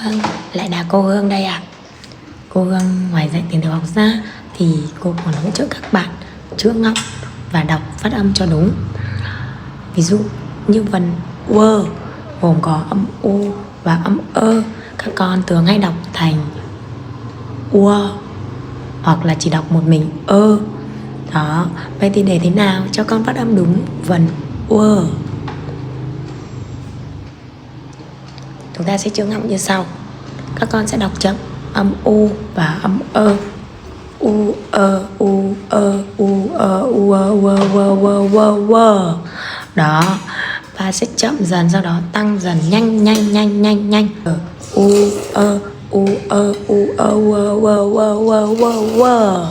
Vâng, lại là cô Hương đây ạ. Cô Hương ngoài dạy tiếng tiểu học ra thì cô còn hỗ trợ các bạn chữa ngọng và đọc phát âm cho đúng. Ví dụ như vần word gồm có âm u và âm ơ, các con thường hay đọc thành ua hoặc là chỉ đọc một mình ơ. Đó, vậy thì để thế nào cho con phát âm đúng vần word? Chúng ta sẽ chữa ngọng như sau. Các con sẽ đọc chậm âm u và âm ơ. U ơ u ơ u ơ u ơ u. Đó, và sẽ chậm dần, sau đó tăng dần, nhanh nhanh nhanh nhanh nhanh. U ơ u ơ u ơ u ơ u ơ u ơ.